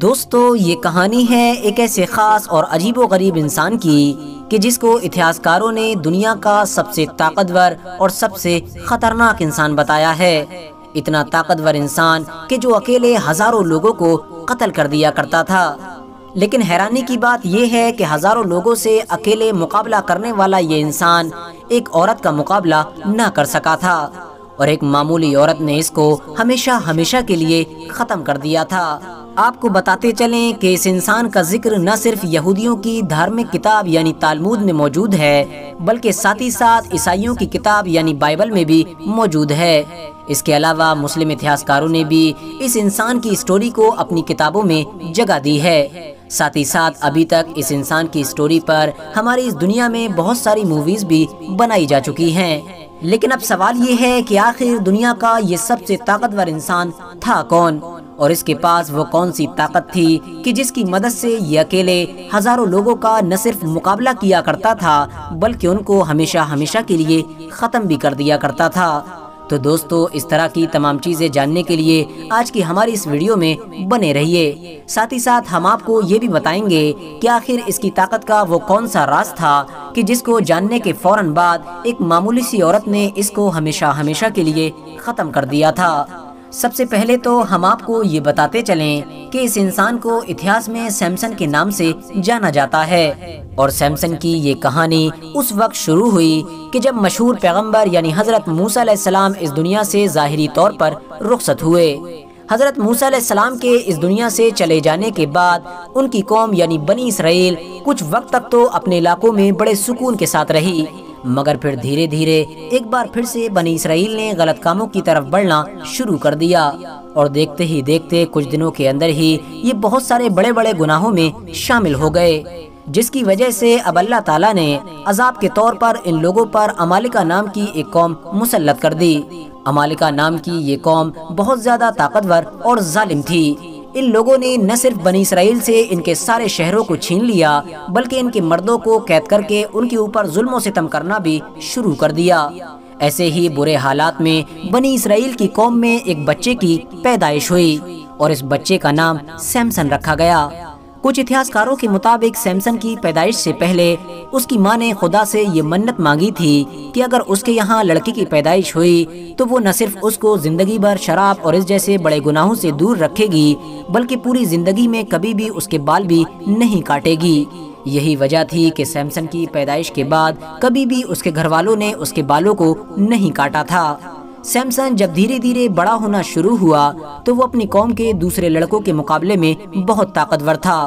دوستو یہ کہانی ہے ایک ایسے خاص اور عجیب و غریب انسان کی کہ جس کو اتہاسکاروں نے دنیا کا سب سے طاقتور اور سب سے خطرناک انسان بتایا ہے۔ اتنا طاقتور انسان کہ جو اکیلے ہزاروں لوگوں کو قتل کر دیا کرتا تھا۔ لیکن حیرانی کی بات یہ ہے کہ ہزاروں لوگوں سے اکیلے مقابلہ کرنے والا یہ انسان ایک عورت کا مقابلہ نہ کر سکا تھا، اور ایک معمولی عورت نے اس کو ہمیشہ کے لیے ختم کر دیا تھا۔ آپ کو بتاتے چلیں کہ اس انسان کا ذکر نہ صرف یہودیوں کی دھارمک کتاب یعنی تالمود میں موجود ہے، بلکہ ساتھ ہی ساتھ عیسائیوں کی کتاب یعنی بائبل میں بھی موجود ہے۔ اس کے علاوہ مسلم اتہاسکاروں نے بھی اس انسان کی اسٹوری کو اپنی کتابوں میں جگہ دی ہے۔ ساتھ ہی ساتھ ابھی تک اس انسان کی اسٹوری پر ہماری اس دنیا میں بہت ساری موویز بھی بنائی جا چکی ہیں۔ لیکن اب سوال یہ ہے کہ آخر دنیا کا یہ سب سے طاقتور انسان تھا کون، اور اس کے پاس وہ کون سی طاقت تھی کہ جس کی مدد سے یہ اکیلے ہزاروں لوگوں کا نہ صرف مقابلہ کیا کرتا تھا بلکہ ان کو ہمیشہ کے لیے ختم بھی کر دیا کرتا تھا۔ تو دوستو، اس طرح کی تمام چیزیں جاننے کے لیے آج کی ہماری اس ویڈیو میں بنے رہیے۔ ساتھ ہی ساتھ ہم آپ کو یہ بھی بتائیں گے کہ آخر اس کی طاقت کا وہ کون سا راز تھا کہ جس کو جاننے کے فوراً بعد ایک معمولی سی عورت نے اس کو ہمیشہ کے لیے ختم کر دیا تھا۔ سب سے پہلے تو ہم آپ کو یہ بتاتے چلیں کہ اس انسان کو اتہاس میں سیمسن کے نام سے جانا جاتا ہے، اور سیمسن کی یہ کہانی اس وقت شروع ہوئی کہ جب مشہور پیغمبر یعنی حضرت موسیٰ علیہ السلام اس دنیا سے ظاہری طور پر رخصت ہوئے۔ حضرت موسیٰ علیہ السلام کے اس دنیا سے چلے جانے کے بعد ان کی قوم یعنی بنی اسرائیل کچھ وقت تک تو اپنے علاقوں میں بڑے سکون کے ساتھ رہی، مگر پھر دھیرے ایک بار پھر سے بنی اسرائیل نے غلط کاموں کی طرف بڑھنا شروع کر دیا، اور دیکھتے ہی دیکھتے کچھ دنوں کے اندر ہی یہ بہت سارے بڑے گناہوں میں شامل ہو گئے، جس کی وجہ سے اب اللہ تعالیٰ نے عذاب کے طور پر ان لوگوں پر عمالقہ نام کی ایک قوم مسلط کر دی۔ عمالقہ نام کی یہ قوم بہت زیادہ طاقتور اور ظالم تھی۔ ان لوگوں نے نہ صرف بنی اسرائیل سے ان کے سارے شہروں کو چھین لیا بلکہ ان کے مردوں کو قید کر کے ان کے اوپر ظلم و ستم کرنا بھی شروع کر دیا۔ ایسے ہی برے حالات میں بنی اسرائیل کی قوم میں ایک بچے کی پیدائش ہوئی، اور اس بچے کا نام سیمسن رکھا گیا۔ کچھ اتہاسکاروں کے مطابق سیمسن کی پیدائش سے پہلے اس کی ماں نے خدا سے یہ منت مانگی تھی کہ اگر اس کے یہاں لڑکی کی پیدائش ہوئی تو وہ نہ صرف اس کو زندگی بھر شراب اور اس جیسے بڑے گناہوں سے دور رکھے گی بلکہ پوری زندگی میں کبھی بھی اس کے بال بھی نہیں کاٹے گی۔ یہی وجہ تھی کہ سیمسن کی پیدائش کے بعد کبھی بھی اس کے گھر والوں نے اس کے بالوں کو نہیں کاٹا تھا۔ سیمسن جب دھیرے بڑا ہونا شروع ہوا تو وہ اپنی قوم کے دوسرے لڑکوں کے مقابلے میں بہت طاقتور تھا،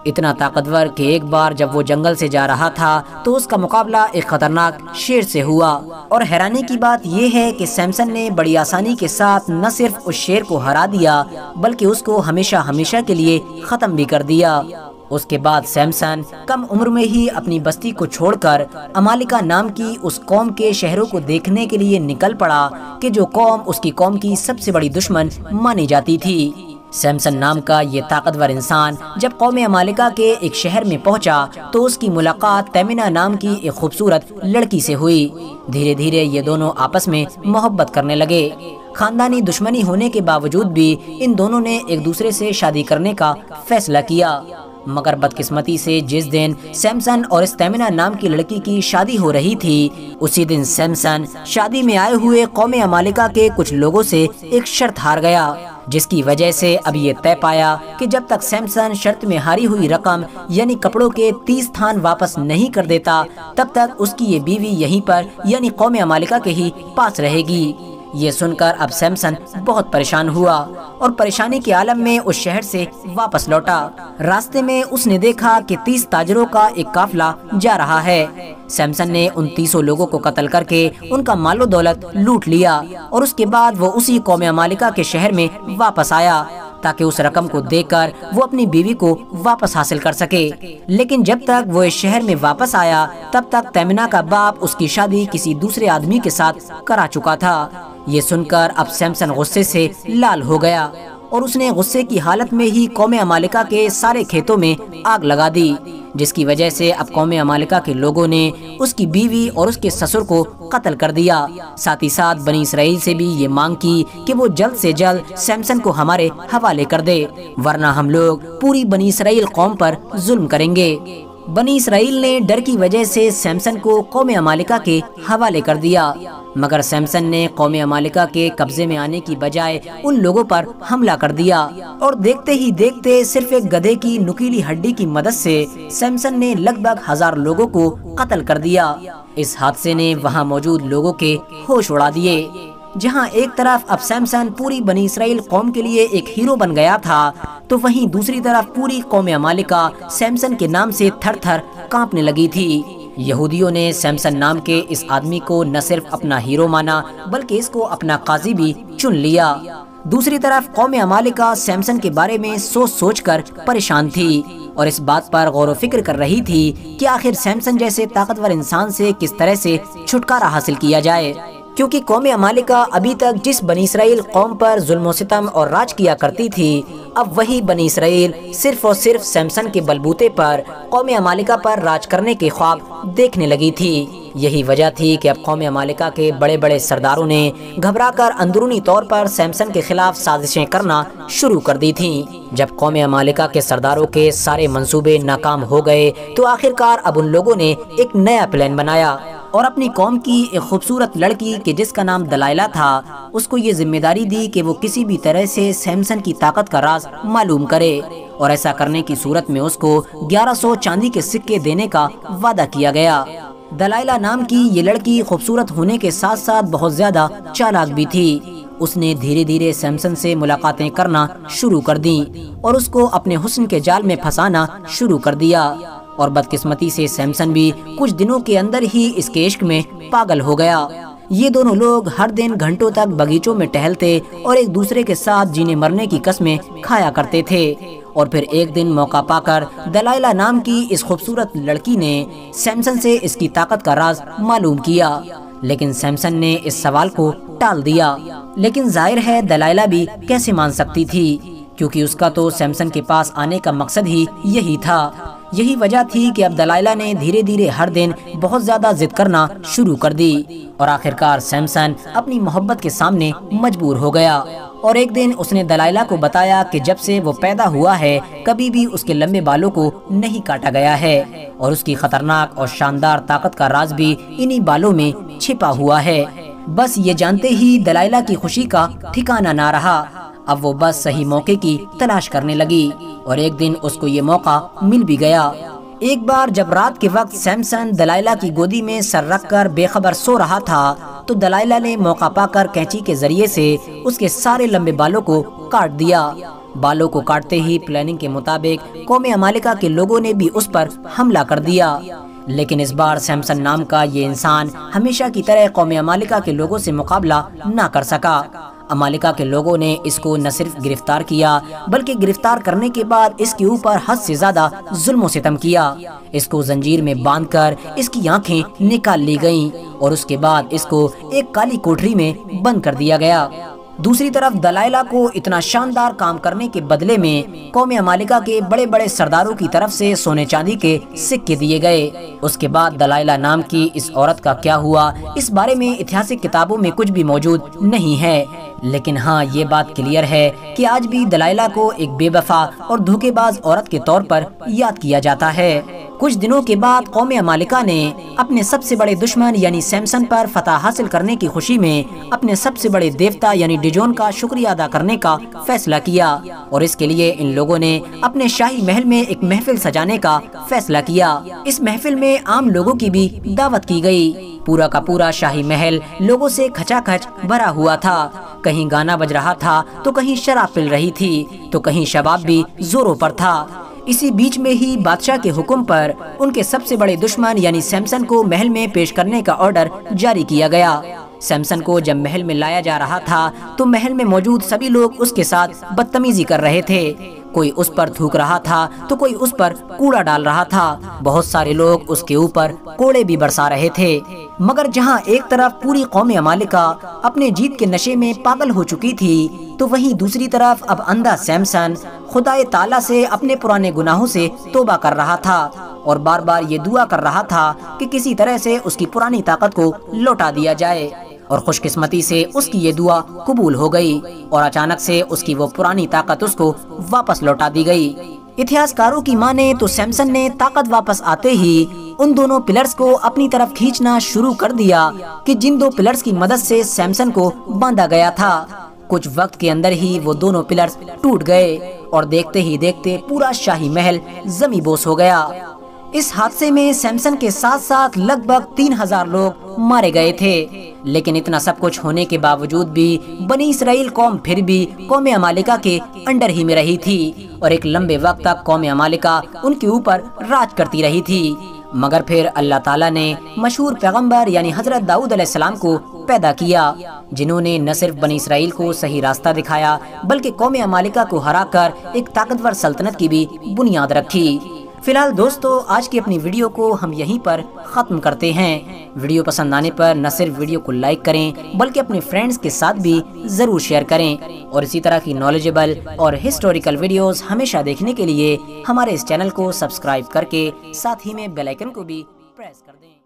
اتنا طاقتور کہ ایک بار جب وہ جنگل سے جا رہا تھا تو اس کا مقابلہ ایک خطرناک شیر سے ہوا، اور حیرانی کی بات یہ ہے کہ سیمسن نے بڑی آسانی کے ساتھ نہ صرف اس شیر کو ہرا دیا بلکہ اس کو ہمیشہ کے لیے ختم بھی کر دیا۔ اس کے بعد سیمسن کم عمر میں ہی اپنی بستی کو چھوڑ کر عمالقہ نام کی اس قوم کے شہروں کو دیکھنے کے لیے نکل پڑا کہ جو قوم اس کی قوم کی سب سے بڑی دشمن مانی جاتی تھی۔ سیمسن نام کا یہ طاقتور انسان جب قوم عمالقہ کے ایک شہر میں پہنچا تو اس کی ملاقات تیمنہ نام کی ایک خوبصورت لڑکی سے ہوئی۔ دھیرے یہ دونوں آپس میں محبت کرنے لگے۔ خاندانی دشمنی ہونے کے باوجود بھی ان دونوں نے ایک دوسرے سے شادی کرنے کا فیصلہ کیا، مگر بدقسمتی سے جس دن سیمسن اور اس تیمنہ نام کی لڑکی کی شادی ہو رہی تھی اسی دن سیمسن شادی میں آئے ہوئے قوم عمالقہ کے کچھ لوگوں سے ایک شرط ہار گیا، جس کی وجہ سے اب یہ طے پایا کہ جب تک سیمسن شرط میں ہاری ہوئی رقم یعنی کپڑوں کے 30 تھان واپس نہیں کر دیتا تب تک اس کی یہ بیوی یہیں پر یعنی قوم عمالقہ کے ہی پاس رہے گی۔ یہ سن کر اب سیمسن بہت پریشان ہوا اور پریشانی کے عالم میں اس شہر سے واپس لوٹا۔ راستے میں اس نے دیکھا کہ 30 تاجروں کا ایک قافلہ جا رہا ہے۔ سیمسن نے ان 30 لوگوں کو قتل کر کے ان کا مال و دولت لوٹ لیا، اور اس کے بعد وہ اسی قوم عمالقہ کے شہر میں واپس آیا تاکہ اس رقم کو دے کر وہ اپنی بیوی کو واپس حاصل کر سکے۔ لیکن جب تک وہ اس شہر میں واپس آیا تب تک تیمنہ کا باپ اس کی شادی کسی دوسرے آدمی کے ساتھ کرا چکا تھا۔ یہ سن کر اب سیمسن غصے سے لال ہو گیا، اور اس نے غصے کی حالت میں ہی قوم عمالقہ کے سارے کھیتوں میں آگ لگا دی، جس کی وجہ سے اب قوم عمالقہ کے لوگوں نے اس کی بیوی اور اس کے سسر کو قتل کر دیا۔ ساتھ ہی ساتھ بنی اسرائیل سے بھی یہ مانگ کی کہ وہ جلد سے جلد سیمسن کو ہمارے حوالے کر دے، ورنہ ہم لوگ پوری بنی اسرائیل قوم پر ظلم کریں گے۔ بنی اسرائیل نے ڈر کی وجہ سے سیمسن کو قوم عمالقہ کے حوالے کر دیا، مگر سیمسن نے قوم عمالقہ کے قبضے میں آنے کی بجائے ان لوگوں پر حملہ کر دیا، اور دیکھتے ہی دیکھتے صرف ایک گدھے کی نکیلی ہڈی کی مدد سے سیمسن نے لگ بھگ 1000 لوگوں کو قتل کر دیا۔ اس حادثے نے وہاں موجود لوگوں کے ہوش اڑا دیے۔ جہاں ایک طرف اب سیمسن پوری بنی اسرائیل قوم کے لیے ایک ہیرو بن گیا تھا، تو وہیں دوسری طرف پوری قوم عمالقہ سیمسن کے نام سے تھر تھر کانپنے لگی تھی۔ یہودیوں نے سیمسن نام کے اس آدمی کو نہ صرف اپنا ہیرو مانا بلکہ اس کو اپنا قاضی بھی چن لیا۔ دوسری طرف قوم عمالقہ سیمسن کے بارے میں سوچ سوچ کر پریشان تھی اور اس بات پر غور و فکر کر رہی تھی کہ آخر سیمسن جیسے طاقتور انسان سے کس طرح سے چھٹکارا حاصل کیا جائے، کیونکہ قوم عمالقہ ابھی تک جس بنی اسرائیل قوم پر ظلم و ستم اور راج کیا کرتی تھی، اب وہی بنی اسرائیل صرف اور صرف سیمسن کے بلبوتے پر قوم عمالقہ پر راج کرنے کے خواب دیکھنے لگی تھی۔ یہی وجہ تھی کہ اب قوم عمالقہ کے بڑے بڑے سرداروں نے گھبرا کر اندرونی طور پر سیمسن کے خلاف سازشیں کرنا شروع کر دی تھیں۔ جب قوم عمالقہ کے سرداروں کے سارے منصوبے ناکام ہو گئے تو آخرکار اب ان لوگوں نے ایک نیا پلان بنایا اور اپنی قوم کی ایک خوبصورت لڑکی کہ جس کا نام دلائلہ تھا، اس کو یہ ذمہ داری دی کہ وہ کسی بھی طرح سے سیمسن کی طاقت کا راز معلوم کرے، اور ایسا کرنے کی صورت میں اس کو 1100 چاندی کے سکے دینے کا وعدہ کیا گیا۔ دلائلہ نام کی یہ لڑکی خوبصورت ہونے کے ساتھ ساتھ بہت زیادہ چالاک بھی تھی۔ اس نے دھیرے دھیرے سیمسن سے ملاقاتیں کرنا شروع کر دیں اور اس کو اپنے حسن کے جال میں پھنسانا شروع کر دیا، اور بدقسمتی سے سیمسن بھی کچھ دنوں کے اندر ہی اس کے عشق میں پاگل ہو گیا۔ یہ دونوں لوگ ہر دن گھنٹوں تک باغیچوں میں ٹہلتے اور ایک دوسرے کے ساتھ جینے مرنے کی قسمیں کھایا کرتے تھے، اور پھر ایک دن موقع پا کر دلائلہ نام کی اس خوبصورت لڑکی نے سیمسن سے اس کی طاقت کا راز معلوم کیا، لیکن سیمسن نے اس سوال کو ٹال دیا۔ لیکن ظاہر ہے دلائلہ بھی کیسے مان سکتی تھی، کیونکہ اس کا تو سیمسن کے پاس آنے کا مقصد ہی یہی تھا۔ یہی وجہ تھی کہ اب دلائلہ نے دھیرے دھیرے ہر دن بہت زیادہ ضد کرنا شروع کر دی، اور آخرکار سیمسن اپنی محبت کے سامنے مجبور ہو گیا، اور ایک دن اس نے دلائلہ کو بتایا کہ جب سے وہ پیدا ہوا ہے کبھی بھی اس کے لمبے بالوں کو نہیں کاٹا گیا ہے، اور اس کی خطرناک اور شاندار طاقت کا راز بھی انہی بالوں میں چھپا ہوا ہے۔ بس یہ جانتے ہی دلائلہ کی خوشی کا ٹھکانہ نہ رہا۔ اب وہ بس صحیح موقع کی تلاش کرنے لگی، اور ایک دن اس کو یہ موقع مل بھی گیا۔ ایک بار جب رات کے وقت سیمسن دلائلہ کی گودی میں سر رکھ کر بے خبر سو رہا تھا تو دلائلہ نے موقع پا کر کینچی کے ذریعے سے اس کے سارے لمبے بالوں کو کاٹ دیا۔ بالوں کو کاٹتے ہی پلاننگ کے مطابق قوم عمالقہ کے لوگوں نے بھی اس پر حملہ کر دیا، لیکن اس بار سیمسن نام کا یہ انسان ہمیشہ کی طرح قوم عمالقہ کے لوگوں سے مقابلہ نہ کر سکا۔ عمالقہ کے لوگوں نے اس کو نہ صرف گرفتار کیا بلکہ گرفتار کرنے کے بعد اس کے اوپر حد سے زیادہ ظلم و ستم کیا۔ اس کو زنجیر میں باندھ کر اس کی آنکھیں نکال لی گئیں، اور اس کے بعد اس کو ایک کالی کوٹری میں بند کر دیا گیا۔ دوسری طرف دلائلہ کو اتنا شاندار کام کرنے کے بدلے میں قوم عمالقہ کے بڑے بڑے سرداروں کی طرف سے سونے چاندی کے سکے دیے گئے۔ اس کے بعد دلائلہ نام کی اس عورت کا کیا ہوا اس بارے میں اتہاسک کتابوں میں کچھ بھی موجود نہیں ہے، لیکن ہاں یہ بات کلیئر ہے کہ آج بھی دلائلہ کو ایک بے وفا اور دھوکے باز عورت کے طور پر یاد کیا جاتا ہے۔ کچھ دنوں کے بعد قوم عمالقہ نے اپنے سب سے بڑے دشمن یعنی سیمسن پر فتح حاصل کرنے کی خوشی میں اپنے سب سے بڑے دیوتا یعنی ڈیجون کا شکریہ ادا کرنے کا فیصلہ کیا، اور اس کے لیے ان لوگوں نے اپنے شاہی محل میں ایک محفل سجانے کا فیصلہ کیا۔ اس محفل میں عام لوگوں کی بھی دعوت کی گئی۔ پورا کا پورا شاہی محل لوگوں سے کھچا کھچ بھرا ہوا تھا، کہیں گانا بج رہا تھا تو کہیں شراب پل رہی تھی تو کہیں شباب بھی زوروں پر تھا۔ اسی بیچ میں ہی بادشاہ کے حکم پر ان کے سب سے بڑے دشمن یعنی سیمسن کو محل میں پیش کرنے کا آرڈر جاری کیا گیا۔ سیمسن کو جب محل میں لایا جا رہا تھا تو محل میں موجود سبھی لوگ اس کے ساتھ بدتمیزی کر رہے تھے۔ کوئی اس پر تھوک رہا تھا تو کوئی اس پر کوڑا ڈال رہا تھا، بہت سارے لوگ اس کے اوپر کوڑے بھی برسا رہے تھے۔ مگر جہاں ایک طرف پوری قوم عمالقہ اپنے جیت کے نشے میں پاگل ہو چکی تھی، تو وہیں دوسری طرف اب اندھا سیمسن خدائے تعالیٰ سے اپنے پرانے گناہوں سے توبہ کر رہا تھا اور بار بار یہ دعا کر رہا تھا کہ کسی طرح سے اس کی پرانی طاقت کو لوٹا دیا جائے، اور خوش قسمتی سے اس کی یہ دعا قبول ہو گئی اور اچانک سے اس کی وہ پرانی طاقت اس کو واپس لوٹا دی گئی۔ اتہاسکاروں کی مانے تو سیمسن نے طاقت واپس آتے ہی ان دونوں پلرز کو اپنی طرف کھینچنا شروع کر دیا کہ جن دو پلرز کی مدد سے سیمسن کو باندھا گیا تھا۔ کچھ وقت کے اندر ہی وہ دونوں پلرز ٹوٹ گئے اور دیکھتے ہی دیکھتے پورا شاہی محل زمیں بوس ہو گیا۔ اس حادثے میں سیمسن کے ساتھ ساتھ لگ بھگ 3000 لوگ مارے گئے تھے، لیکن اتنا سب کچھ ہونے کے باوجود بھی بنی اسرائیل قوم پھر بھی قوم عمالقہ کے انڈر ہی میں رہی تھی اور ایک لمبے وقت تک قوم عمالقہ ان کے اوپر راج کرتی رہی تھی۔ مگر پھر اللہ تعالیٰ نے مشہور پیغمبر یعنی حضرت داؤد علیہ السلام کو پیدا کیا، جنہوں نے نہ صرف بنی اسرائیل کو صحیح راستہ دکھایا بلکہ قوم عمالقہ کو ہرا کر ایک طاقتور سلطنت کی بھی بنیاد رکھی۔ فی الحال دوستو، آج کی اپنی ویڈیو کو ہم یہیں پر ختم کرتے ہیں۔ ویڈیو پسند آنے پر نہ صرف ویڈیو کو لائک کریں بلکہ اپنے فرینڈز کے ساتھ بھی ضرور شیئر کریں، اور اسی طرح کی نالجبل اور ہسٹوریکل ویڈیوز ہمیشہ دیکھنے کے لیے ہمارے اس چینل کو سبسکرائب کر کے ساتھ ہی میں بیل آئیکن کو بھی پریس کر دیں۔